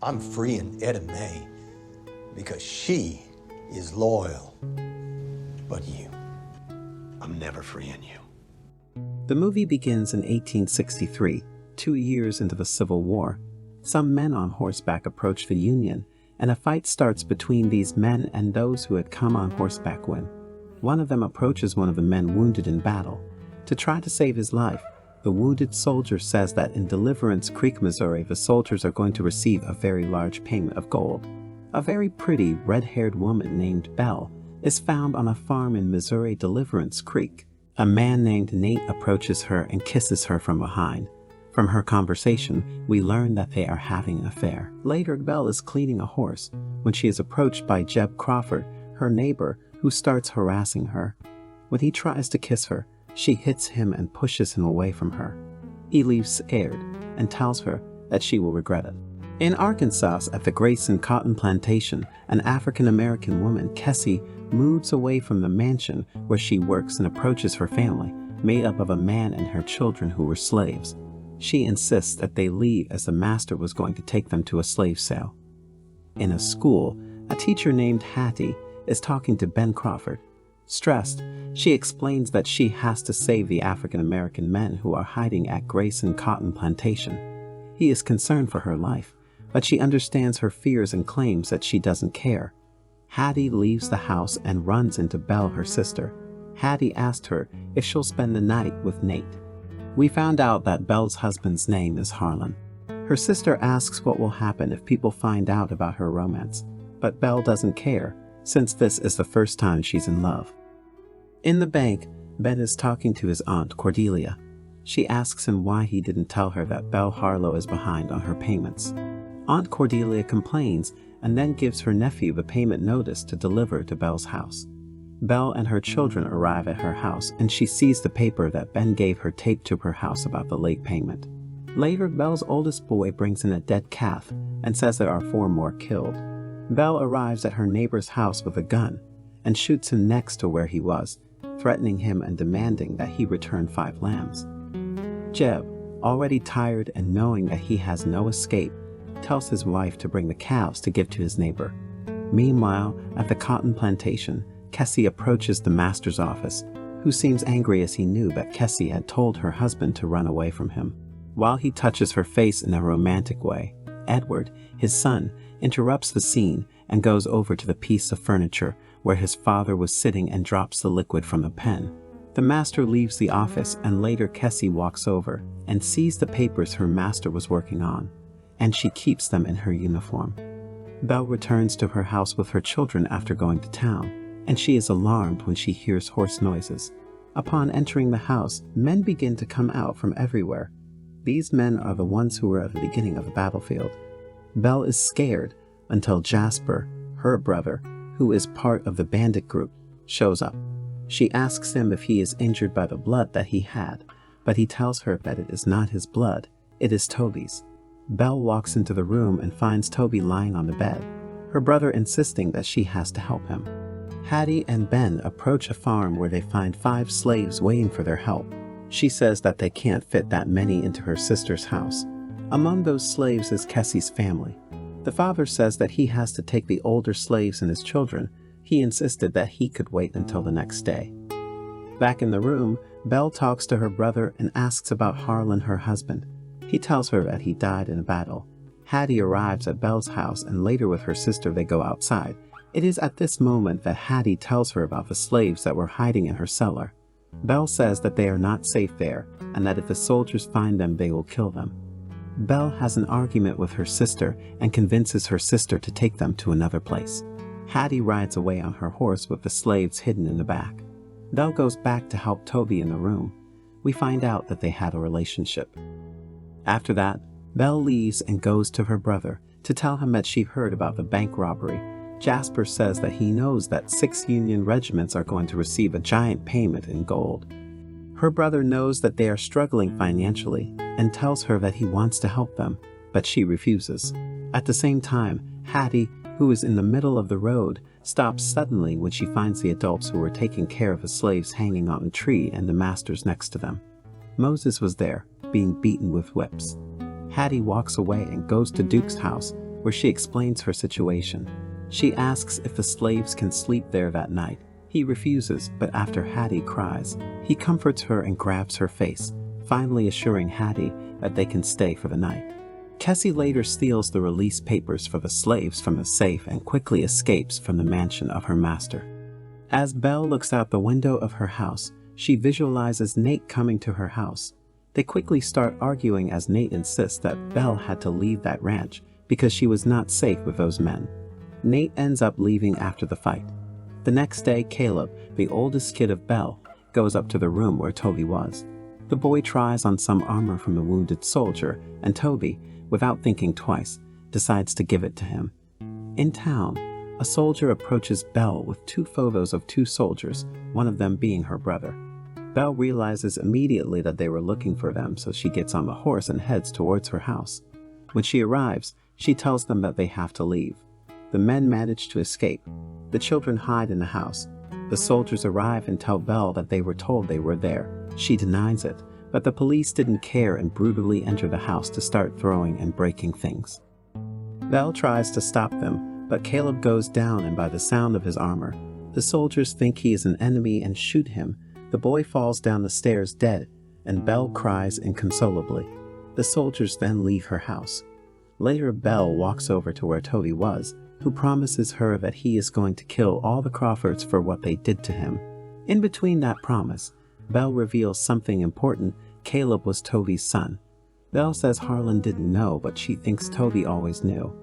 I'm freeing Etta Mae because she is loyal. But you, I'm never freeing you. The movie begins in 1863, 2 years into the Civil War. Some men on horseback approach the Union, and a fight starts between these men and those who had come on horseback when one of them approaches one of the men wounded in battle. To try to save his life, the wounded soldier says that in Deliverance Creek, Missouri, the soldiers are going to receive a very large payment of gold. A very pretty red-haired woman named Belle is found on a farm in Missouri Deliverance Creek. A man named Nate approaches her and kisses her from behind. From her conversation, we learn that they are having an affair. Later, Belle is cleaning a horse when she is approached by Jeb Crawford, her neighbor, who starts harassing her. When he tries to kiss her, she hits him and pushes him away from her. He leaves scared and tells her that she will regret it. In Arkansas, at the Grayson Cotton Plantation, an African-American woman, Kessie, moves away from the mansion where she works and approaches her family, made up of a man and her children who were slaves. She insists that they leave as the master was going to take them to a slave sale. In a school, a teacher named Hattie is talking to Ben Crawford. Stressed, she explains that she has to save the African-American men who are hiding at Grayson Cotton Plantation. He is concerned for her life, but she understands her fears and claims that she doesn't care. Hattie leaves the house and runs into Belle, her sister. Hattie asked her if she'll spend the night with Nate. We found out that Belle's husband's name is Harlan. Her sister asks what will happen if people find out about her romance, but Belle doesn't care, since this is the first time she's in love. In the bank, Ben is talking to his aunt Cordelia. She asks him why he didn't tell her that Belle Harlow is behind on her payments. Aunt Cordelia complains and then gives her nephew the payment notice to deliver to Belle's house. Belle and her children arrive at her house, and she sees the paper that Ben gave her taped to her house about the late payment. Later, Belle's oldest boy brings in a dead calf and says there are 4 more killed. Belle arrives at her neighbor's house with a gun and shoots him next to where he was, threatening him and demanding that he return 5 lambs. Jeb, already tired and knowing that he has no escape, tells his wife to bring the calves to give to his neighbor. Meanwhile, at the cotton plantation, Kessie approaches the master's office, who seems angry as he knew that Kessie had told her husband to run away from him. While he touches her face in a romantic way, Edward, his son, interrupts the scene and goes over to the piece of furniture where his father was sitting and drops the liquid from the pen. The master leaves the office, and later Kessie walks over and sees the papers her master was working on, and she keeps them in her uniform. Belle returns to her house with her children after going to town, and she is alarmed when she hears horse noises. Upon entering the house, men begin to come out from everywhere. These men are the ones who were at the beginning of the battlefield. Belle is scared until Jasper, her brother, who is part of the bandit group, shows up. She asks him if he is injured by the blood that he had, but he tells her that it is not his blood, it is Toby's. Belle walks into the room and finds Toby lying on the bed, her brother insisting that she has to help him. Hattie and Ben approach a farm where they find 5 slaves waiting for their help. She says that they can't fit that many into her sister's house. Among those slaves is Kessie's family. The father says that he has to take the older slaves and his children. He insisted that he could wait until the next day. Back in the room, Belle talks to her brother and asks about Harlan, her husband. He tells her that he died in a battle. Hattie arrives at Belle's house, and later with her sister they go outside. It is at this moment that Hattie tells her about the slaves that were hiding in her cellar. Belle says that they are not safe there, and that if the soldiers find them, they will kill them. Belle has an argument with her sister and convinces her sister to take them to another place. Hattie rides away on her horse with the slaves hidden in the back. Belle goes back to help Toby in the room. We find out that they had a relationship. After that, Belle leaves and goes to her brother to tell him that she heard about the bank robbery. Jasper says that he knows that 6 Union regiments are going to receive a giant payment in gold. Her brother knows that they are struggling financially and tells her that he wants to help them, but she refuses. At the same time, Hattie, who is in the middle of the road, stops suddenly when she finds the adults who were taking care of the slaves hanging on a tree and the masters next to them. Moses was there, being beaten with whips. Hattie walks away and goes to Duke's house, where she explains her situation. She asks if the slaves can sleep there that night. He refuses, but after Hattie cries, he comforts her and grabs her face, finally assuring Hattie that they can stay for the night. Cassie later steals the release papers for the slaves from the safe and quickly escapes from the mansion of her master. As Belle looks out the window of her house, she visualizes Nate coming to her house. They quickly start arguing as Nate insists that Belle had to leave that ranch because she was not safe with those men. Nate ends up leaving after the fight. The next day, Caleb, the oldest kid of Belle, goes up to the room where Toby was. The boy tries on some armor from the wounded soldier, and Toby, without thinking twice, decides to give it to him. In town, a soldier approaches Belle with 2 photos of 2 soldiers, one of them being her brother. Belle realizes immediately that they were looking for them, so she gets on the horse and heads towards her house. When she arrives, she tells them that they have to leave. The men manage to escape. The children hide in the house. The soldiers arrive and tell Belle that they were told they were there. She denies it, but the police didn't care and brutally enter the house to start throwing and breaking things. Belle tries to stop them, but Caleb goes down, and by the sound of his armor, the soldiers think he is an enemy and shoot him. The boy falls down the stairs dead, and Belle cries inconsolably. The soldiers then leave her house. Later, Belle walks over to where Toby was, who promises her that he is going to kill all the Crawfords for what they did to him. In between that promise, Belle reveals something important. Caleb was Toby's son. Belle says Harlan didn't know, but she thinks Toby always knew.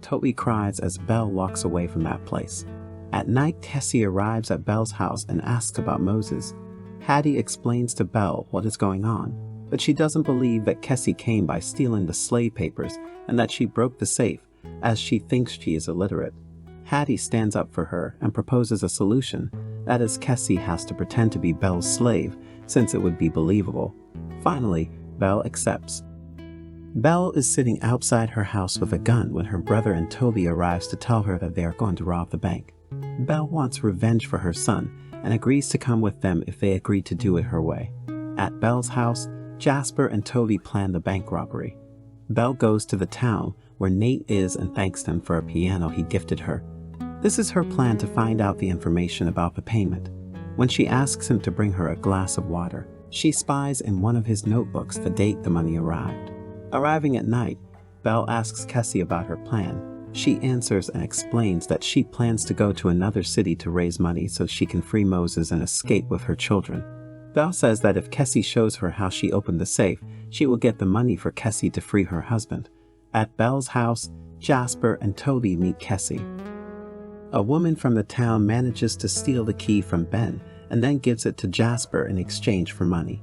Toby cries as Belle walks away from that place. At night, Tessie arrives at Belle's house and asks about Moses. Hattie explains to Belle what is going on, but she doesn't believe that Kessie came by stealing the slave papers and that she broke the safe, as she thinks she is illiterate. Hattie stands up for her and proposes a solution, that is, Kessie has to pretend to be Belle's slave, since it would be believable. Finally, Belle accepts. Belle is sitting outside her house with a gun when her brother and Toby arrives to tell her that they are going to rob the bank. Belle wants revenge for her son and agrees to come with them if they agree to do it her way. At Belle's house, Jasper and Toby plan the bank robbery. Belle goes to the town where Nate is and thanks him for a piano he gifted her. This is her plan to find out the information about the payment. When she asks him to bring her a glass of water, she spies in one of his notebooks the date the money arrived. Arriving at night, Belle asks Kessie about her plan. She answers and explains that she plans to go to another city to raise money so she can free Moses and escape with her children. Belle says that if Kessie shows her how she opened the safe, she will get the money for Kessie to free her husband. At Belle's house, Jasper and Toby meet Kessie. A woman from the town manages to steal the key from Ben and then gives it to Jasper in exchange for money.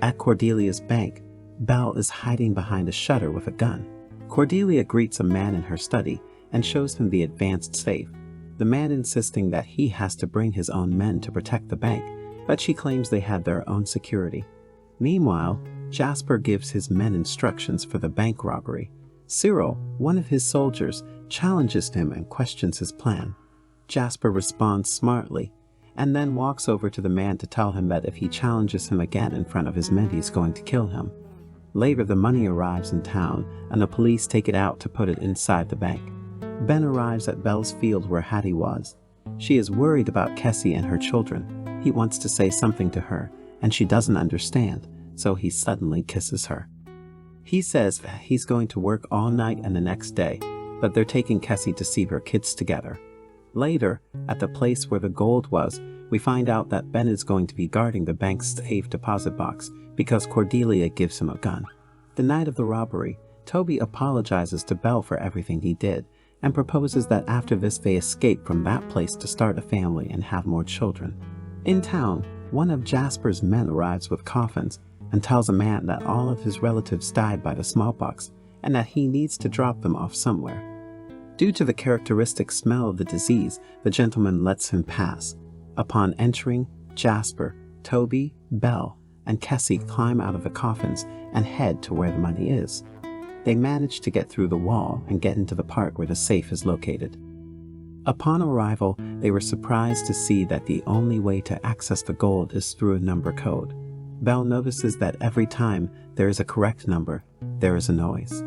At Cordelia's bank, Belle is hiding behind a shutter with a gun. Cordelia greets a man in her study and shows him the advanced safe, the man insisting that he has to bring his own men to protect the bank, but she claims they had their own security. Meanwhile, Jasper gives his men instructions for the bank robbery. Cyril, one of his soldiers, challenges him and questions his plan. Jasper responds smartly, and then walks over to the man to tell him that if he challenges him again in front of his men, he's going to kill him. Later, the money arrives in town, and the police take it out to put it inside the bank. Ben arrives at Belle's field where Hattie was. She is worried about Kessie and her children. He wants to say something to her, and she doesn't understand, so he suddenly kisses her. He says that he's going to work all night and the next day, but they're taking Kessie to see her kids together. Later, at the place where the gold was, we find out that Ben is going to be guarding the bank's safe deposit box because Cordelia gives him a gun. The night of the robbery, Toby apologizes to Belle for everything he did and proposes that after this they escape from that place to start a family and have more children. In town, one of Jasper's men arrives with coffins and tells a man that all of his relatives died by the smallpox and that he needs to drop them off somewhere. Due to the characteristic smell of the disease, the gentleman lets him pass. Upon entering, Jasper, Toby, Belle, and Kessie climb out of the coffins and head to where the money is. They manage to get through the wall and get into the part where the safe is located. Upon arrival, they were surprised to see that the only way to access the gold is through a number code. Belle notices that every time there is a correct number, there is a noise.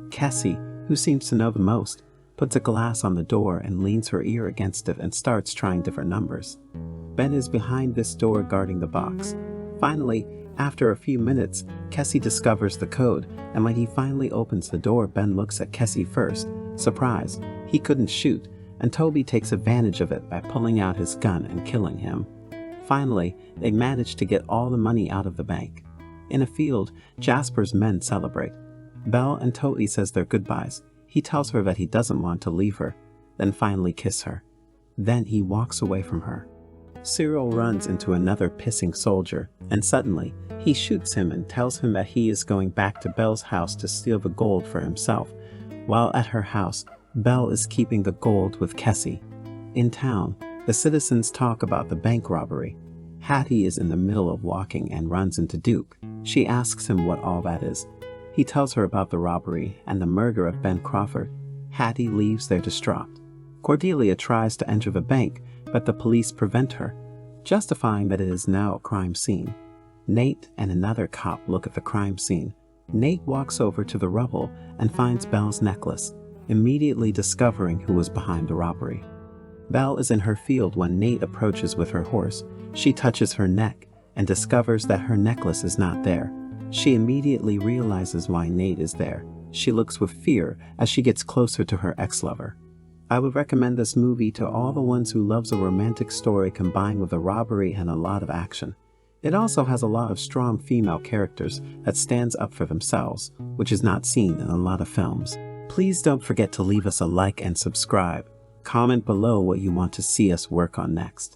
Kessie, who seems to know the most, puts a glass on the door and leans her ear against it and starts trying different numbers. Ben is behind this door guarding the box. Finally, after a few minutes, Kessie discovers the code, and when he finally opens the door, Ben looks at Kessie first. Surprise, he couldn't shoot, and Toby takes advantage of it by pulling out his gun and killing him. Finally, they manage to get all the money out of the bank. In a field, Jasper's men celebrate. Belle and Toby says their goodbyes. He tells her that he doesn't want to leave her, then finally kiss her. Then he walks away from her. Cyril runs into another pissing soldier, and suddenly, he shoots him and tells him that he is going back to Belle's house to steal the gold for himself. While at her house, Belle is keeping the gold with Kessie. In town, the citizens talk about the bank robbery. Hattie is in the middle of walking and runs into Duke. She asks him what all that is. He tells her about the robbery and the murder of Ben Crawford. Hattie leaves there distraught. Cordelia tries to enter the bank, but the police prevent her, justifying that it is now a crime scene. Nate and another cop look at the crime scene. Nate walks over to the rubble and finds Belle's necklace, immediately discovering who was behind the robbery. Belle is in her field when Nate approaches with her horse. She touches her neck and discovers that her necklace is not there. She immediately realizes why Nate is there. She looks with fear as she gets closer to her ex-lover. I would recommend this movie to all the ones who loves a romantic story combined with a robbery and a lot of action. It also has a lot of strong female characters that stands up for themselves, which is not seen in a lot of films. Please don't forget to leave us a like and subscribe. Comment below what you want to see us work on next.